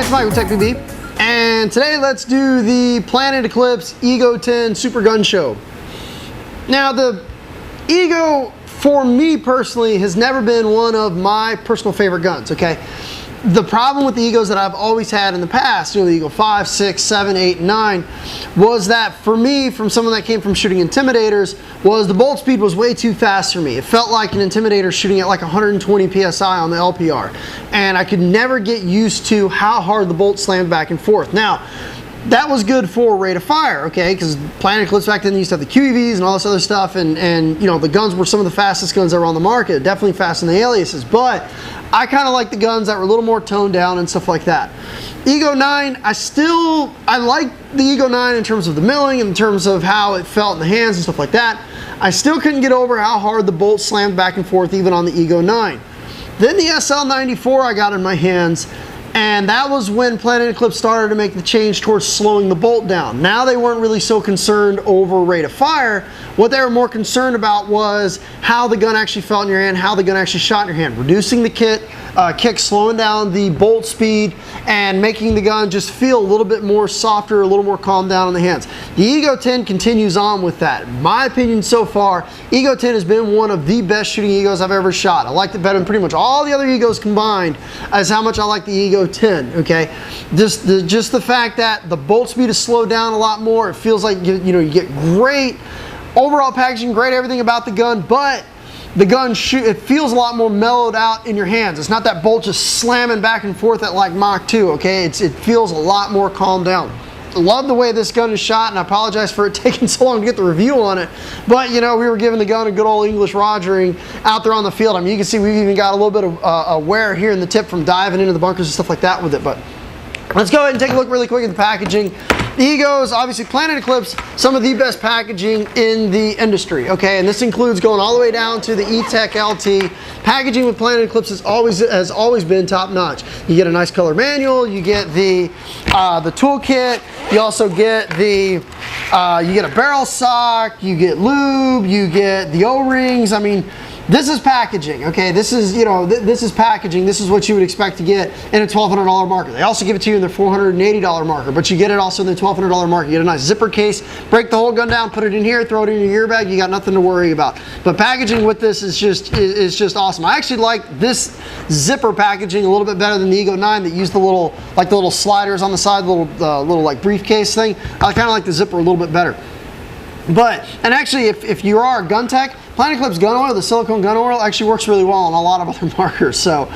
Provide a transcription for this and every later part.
it's Mike with TechBB, and today let's do the Planet Eclipse Ego 10 Supergun show. Now the Ego, for me personally, has never been one of my personal favorite guns, okay? The problem with the Egos that I've always had in the past, you know, the Eagle 5, 6, 7, 8, and 9, was that for me, from someone that came from shooting Intimidators, was the bolt speed was way too fast for me. It felt like an Intimidator shooting at like 120 PSI on the LPR. And I could never get used to how hard the bolt slammed back and forth. Now, that was good for rate of fire, okay, because Planet Eclipse back then used to have the QEVs and all this other stuff, and you know, the guns were some of the fastest guns that were on the market, definitely faster than the aliases, but I kind of like the guns that were a little more toned down and stuff like that. Ego 9, I like the Ego 9 in terms of the milling, in terms of how it felt in the hands and stuff like that. I still couldn't get over how hard the bolt slammed back and forth even on the Ego 9. Then the SL94 I got in my hands, and that was when Planet Eclipse started to make the change towards slowing the bolt down. Now they weren't really so concerned over rate of fire. What they were more concerned about was how the gun actually felt in your hand, how the gun actually shot in your hand. Reducing the kick, slowing down the bolt speed, and making the gun just feel a little bit more softer, a little more calmed down in the hands. The Ego 10 continues on with that. In my opinion so far, Ego 10 has been one of the best shooting Egos I've ever shot. I liked it better than pretty much all the other Egos combined as how much I like the Ego 10, okay? Just the fact that the bolt speed is slowed down a lot more. It feels like you get great overall packaging, great everything about the gun, but the gun it feels a lot more mellowed out in your hands. It's not that bolt just slamming back and forth at like Mach 2, okay? It feels a lot more calmed down. I love the way this gun is shot, and I apologize for it taking so long to get the review on it, but you know, we were giving the gun a good old English rogering out there on the field. I mean, you can see we've even got a little bit of wear here in the tip from diving into the bunkers and stuff like that with it, but let's go ahead and take a look really quick at the packaging. The Egos, obviously Planet Eclipse, some of the best packaging in the industry, okay? And this includes going all the way down to the E-Tech LT. Packaging with Planet Eclipse has always been top notch. You get a nice color manual, you get the toolkit, you also get you get a barrel sock, you get lube, you get the O-rings. I mean, this is packaging, okay? This is, you know, this is packaging. This is what you would expect to get in a $1,200 marker. They also give it to you in their $480 marker, but you get it also in the $1,200 marker. You get a nice zipper case, break the whole gun down, put it in here, throw it in your gear bag. You got nothing to worry about. But packaging with this is just awesome. I actually like this zipper packaging a little bit better than the Ego 9 that used the little sliders on the side, the little like briefcase thing. I kind of like the zipper a little bit better. But, and actually, if you are a gun tech, Planet Eclipse gun oil, the silicone gun oil, actually works really well on a lot of other markers. So,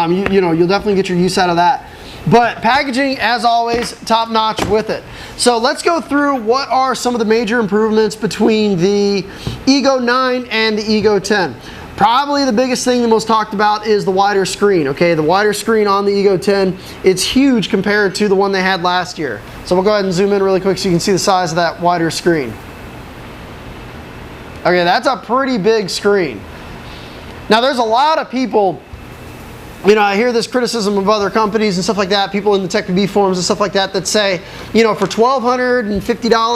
you know, you'll definitely get your use out of that. But packaging, as always, top notch with it. So let's go through what are some of the major improvements between the Ego 9 and the Ego 10. Probably the biggest thing, the most talked about, is the wider screen, okay? The wider screen on the Ego 10, it's huge compared to the one they had last year. So we'll go ahead and zoom in really quick so you can see the size of that wider screen. Okay, that's a pretty big screen. Now there's a lot of people, you know, I hear this criticism of other companies and stuff like that, people in the TechBB forums and stuff like that, that say, you know, for $1,250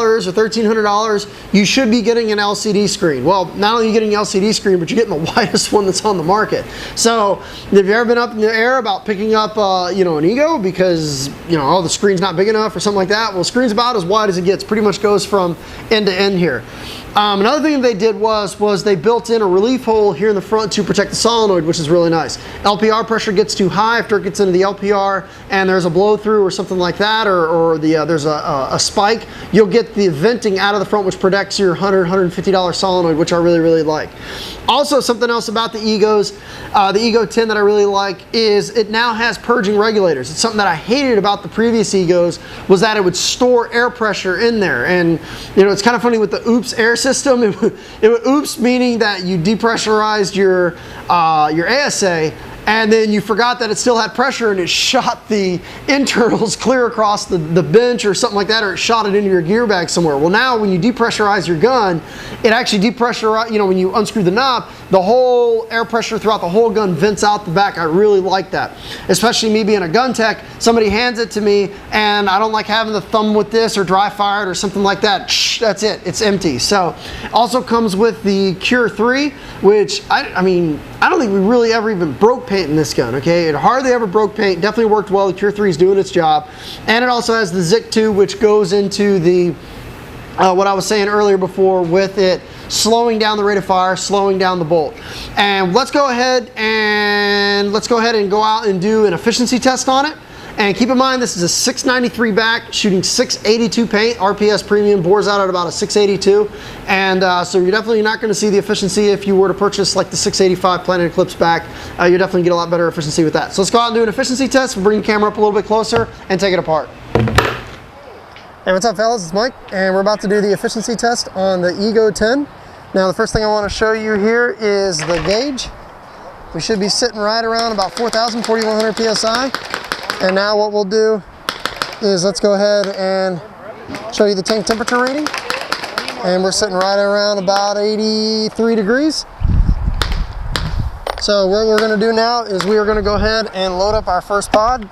or $1,300, you should be getting an LCD screen. Well, not only are you getting an LCD screen, but you're getting the widest one that's on the market. So, have you ever been up in the air about picking up, you know, an Ego because, you know, oh, the screen's not big enough or something like that? Well, the screen's about as wide as it gets. Pretty much goes from end to end here. Another thing they did was they built in a relief hole here in the front to protect the solenoid, which is really nice. LPR pressure gets too high after it gets into the LPR and there's a blow through or something like that, or there's a spike, you'll get the venting out of the front, which protects your $150 solenoid, which I really like. Also, something else about the Egos, the Ego 10 that I really like is it now has purging regulators. It's something that I hated about the previous Egos, was that it would store air pressure in there. And you know, it's kind of funny with the OOPS air system. It would OOPS meaning that you depressurized your ASA, and then you forgot that it still had pressure and it shot the internals clear across the bench or something like that, or it shot it into your gear bag somewhere. Well, now when you depressurize your gun, it actually depressurizes, you know, when you unscrew the knob, the whole air pressure throughout the whole gun vents out the back. I really like that. Especially me being a gun tech, somebody hands it to me and I don't like having the thumb with this or dry fired or something like that. that's it. It's empty. So also comes with the Cure 3, which I mean, I don't think we really ever even broke paint in this gun, okay? It hardly ever broke paint. Definitely worked well. The Cure 3 is doing its job. And it also has the Zik 2, which goes into the what I was saying earlier before with it slowing down the rate of fire, slowing down the bolt. And let's go ahead and go out and do an efficiency test on it. And keep in mind, this is a 693 back, shooting 682 paint. RPS Premium bores out at about a 682. And so you're definitely not going to see the efficiency if you were to purchase like the 685 Planet Eclipse back. You definitely get a lot better efficiency with that. So let's go out and do an efficiency test. We'll bring the camera up a little bit closer and take it apart. Hey, what's up fellas? It's Mike, and we're about to do the efficiency test on the Ego 10. Now the first thing I want to show you here is the gauge. We should be sitting right around about 4,000, 4,100 PSI. And now what we'll do is let's go ahead and show you the tank temperature reading. And we're sitting right around about 83 degrees. So what we're going to do now is we are going to go ahead and load up our first pod.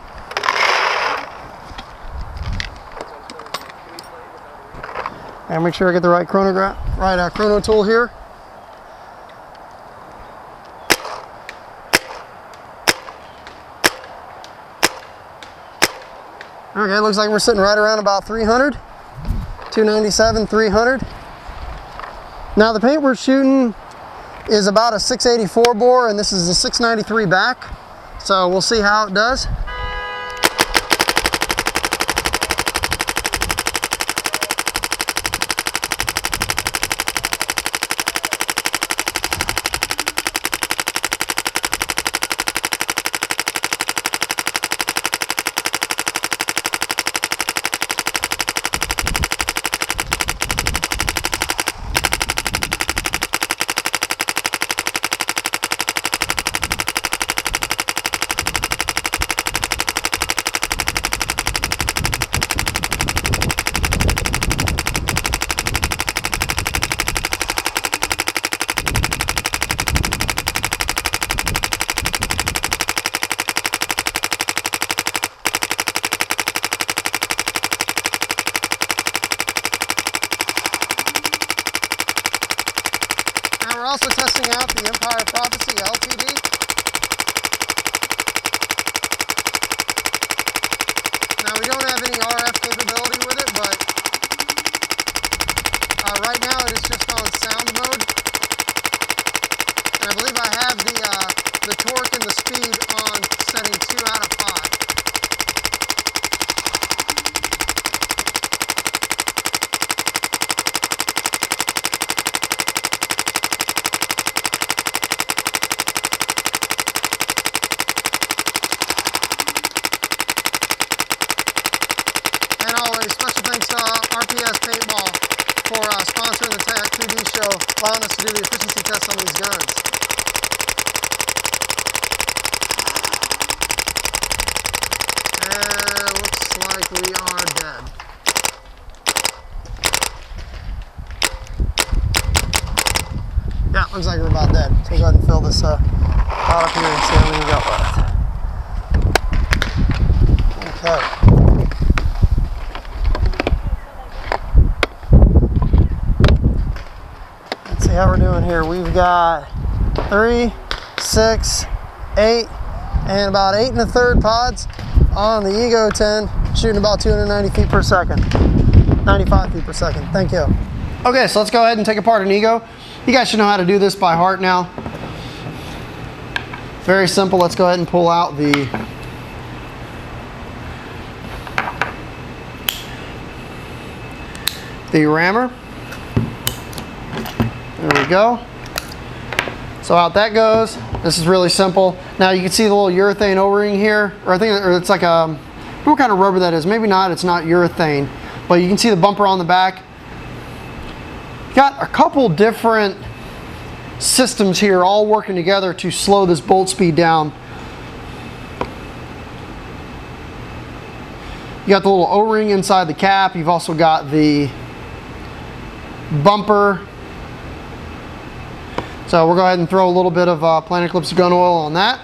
And make sure I get the right chrono tool here. Okay, looks like we're sitting right around about 300, 297, 300. Now the paint we're shooting is about a 684 bore, and this is a 693 back. So we'll see how it does. We're also testing out the Empire Prophecy LTD. Now we don't have any RF capability with it, but right now it is just on sound mode. And I believe I have the torque and the speed on setting 2 out of 5. Special thanks to RPS Paintball for sponsoring the Tech 2D show, allowing us to do the efficiency tests on these guns. And looks like we are dead. Yeah, looks like we're about dead. So we'll go ahead and fill this pot up here and see how many we got left. Okay. How we're doing here. We've got 3, 6, 8, and about 8 1/3 pods on the Ego 10, shooting about 290 feet per second, 95 feet per second. Thank you. Okay, so let's go ahead and take apart an Ego. You guys should know how to do this by heart now. Very simple. Let's go ahead and pull out the rammer. There we go. So out that goes. This is really simple. Now you can see the little urethane O-ring here, or I think it's like a, what kind of rubber that is? Maybe not, it's not urethane, but you can see the bumper on the back. Got a couple different systems here all working together to slow this bolt speed down. You got the little O-ring inside the cap. You've also got the bumper. So we'll go ahead and throw a little bit of Planet Eclipse gun oil on that.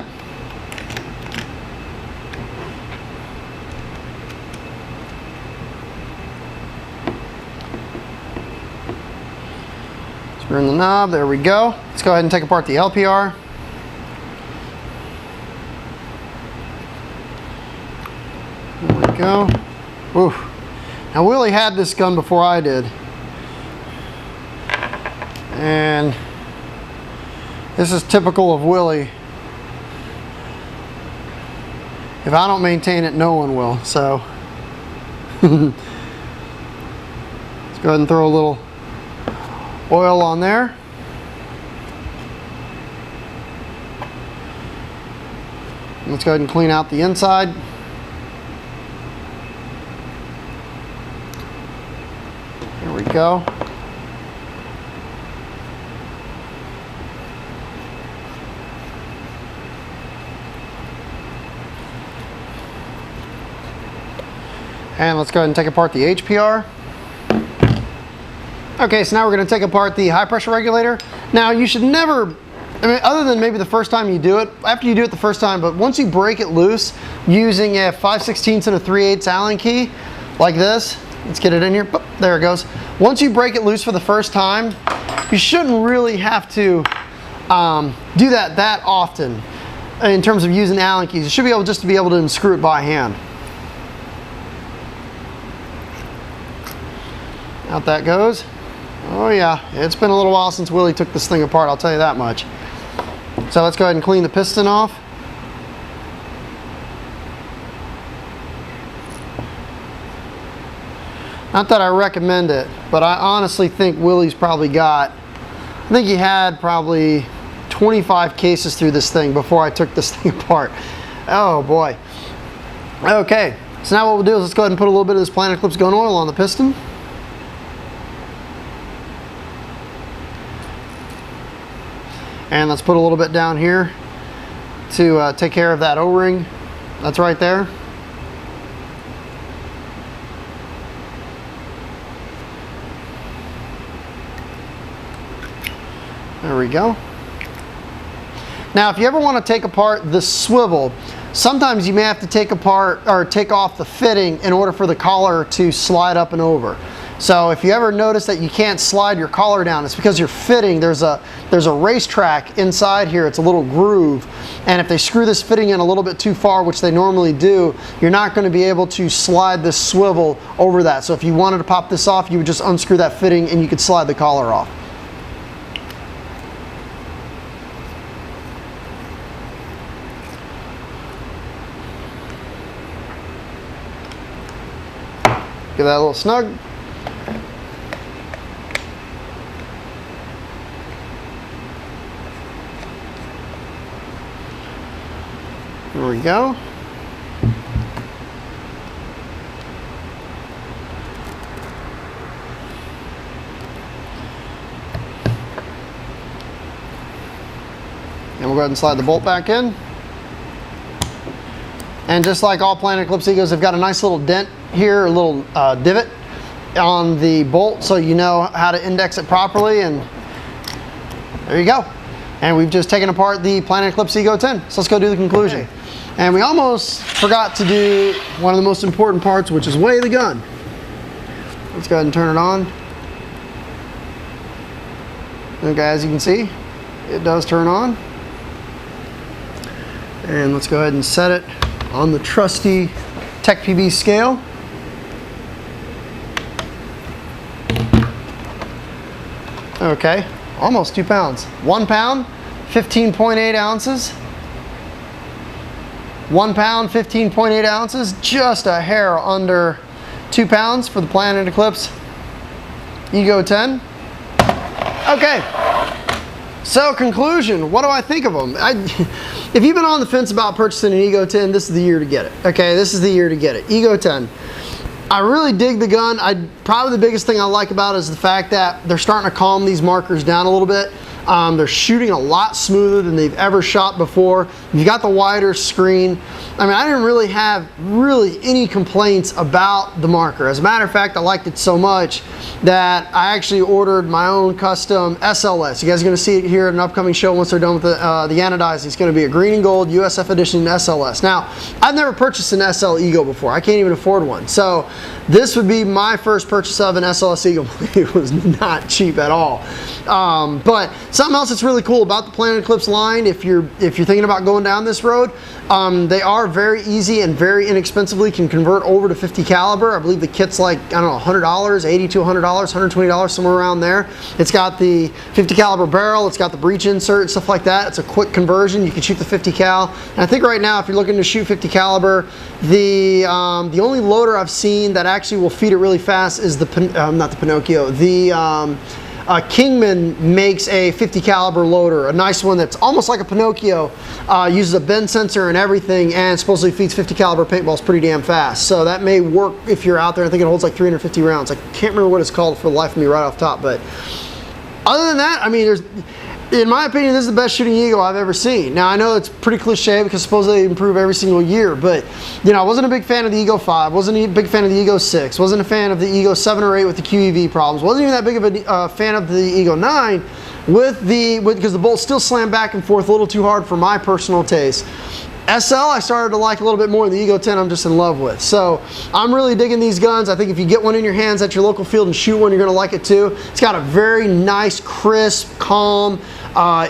Screw in the knob, there we go. Let's go ahead and take apart the LPR. There we go. Ooh. Now Willie had this gun before I did. And this is typical of Willie. If I don't maintain it, no one will. So let's go ahead and throw a little oil on there. Let's go ahead and clean out the inside. There we go. And let's go ahead and take apart the HPR. Okay, so now we're going to take apart the high pressure regulator. Now you should never, I mean, other than maybe the first time you do it, after you do it the first time, but once you break it loose using a 5/16 and a 3/8 Allen key, like this, let's get it in here, boop, there it goes. Once you break it loose for the first time, you shouldn't really have to do that often in terms of using Allen keys. You should be able just to be able to unscrew it by hand. Out that goes. Oh yeah, it's been a little while since Willie took this thing apart, I'll tell you that much. So let's go ahead and clean the piston off. Not that I recommend it, but I honestly think Willie's probably got, I think he had probably 25 cases through this thing before I took this thing apart. Oh boy. Okay, so now what we'll do is let's go ahead and put a little bit of this Planet Eclipse gun oil on the piston. And let's put a little bit down here to take care of that O-ring that's right there. There we go. Now if you ever want to take apart the swivel, sometimes you may have to take apart or take off the fitting in order for the collar to slide up and over. So if you ever notice that you can't slide your collar down, it's because your fitting, there's a racetrack inside here, it's a little groove, and if they screw this fitting in a little bit too far, which they normally do, you're not going to be able to slide this swivel over that. So if you wanted to pop this off, you would just unscrew that fitting and you could slide the collar off. Get that a little snug. There we go. And we'll go ahead and slide the bolt back in. And just like all Planet Eclipse Egos, they've got a nice little dent here, a little divot on the bolt so you know how to index it properly, and there you go. And we've just taken apart the Planet Eclipse Ego 10. So let's go do the conclusion. Okay. And we almost forgot to do one of the most important parts, which is weigh the gun. Let's go ahead and turn it on. Okay, as you can see, it does turn on. And let's go ahead and set it on the trusty Tech PB scale. Okay, almost 2 pounds. 1 pound, 15.8 ounces. 1 pound, 15.8 ounces, just a hair under 2 pounds for the Planet Eclipse Ego 10. Okay, so conclusion, what do I think of them? If you've been on the fence about purchasing an Ego 10, this is the year to get it. Okay, this is the year to get it. Ego 10. I really dig the gun. Probably the biggest thing I like about it is the fact that they're starting to calm these markers down a little bit. They're shooting a lot smoother than they've ever shot before. You got the wider screen. I mean, I didn't really have any complaints about the marker. As a matter of fact, I liked it so much that I actually ordered my own custom SLS. You guys are going to see it here in an upcoming show once they're done with the anodizing. It's going to be a green and gold USF edition SLS. Now, I've never purchased an SL Ego before. I can't even afford one. So this would be my first purchase of an SLS Ego. It was not cheap at all. But something else that's really cool about the Planet Eclipse line, if you're thinking about going down this road, they are very easy and very inexpensively can convert over to 50 caliber. I believe the kit's like, I don't know, $100, $80 to $100, $120, somewhere around there. It's got the 50 caliber barrel, it's got the breech insert and stuff like that. It's a quick conversion. You can shoot the 50 cal. And I think right now, if you're looking to shoot 50 caliber, the only loader I've seen that actually will feed it really fast is not the Pinocchio, Kingman makes a 50 caliber loader, a nice one that's almost like a Pinocchio, uses a bend sensor and everything, and supposedly feeds 50 caliber paintballs pretty damn fast. So that may work if you're out there. I think it holds like 350 rounds. I can't remember what it's called for the life of me right off top, but other than that, I mean, in my opinion, this is the best shooting Eagle I've ever seen. Now, I know it's pretty cliche because supposedly they improve every single year, but you know, I wasn't a big fan of the Eagle 5, wasn't a big fan of the Eagle 6, wasn't a fan of the Eagle 7 or 8 with the QEV problems, wasn't even that big of a fan of the Eagle 9 because the bolts still slam back and forth a little too hard for my personal taste. SL I started to like a little bit more. The Ego 10 I'm just in love with. So I'm really digging these guns. I think if you get one in your hands at your local field and shoot one, you're going to like it too. It's got a very nice, crisp, calm,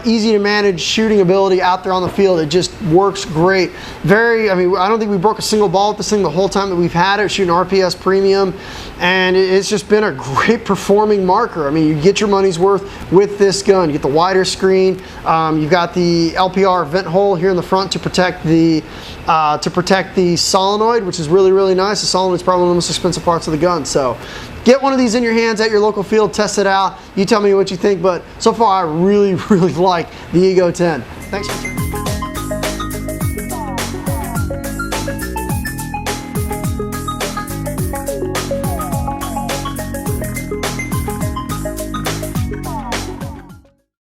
easy to manage shooting ability out there on the field. It just works great. I mean, I don't think we broke a single ball with this thing the whole time that we've had it, shooting RPS Premium, and it's just been a great performing marker. I mean, you get your money's worth with this gun. You get the wider screen. You've got the LPR vent hole here in the front to protect the solenoid, which is really, really nice. The solenoid is probably one of the most expensive parts of the gun. So get one of these in your hands at your local field, test it out. You tell me what you think, but so far I really, really like the Ego 10. Thanks for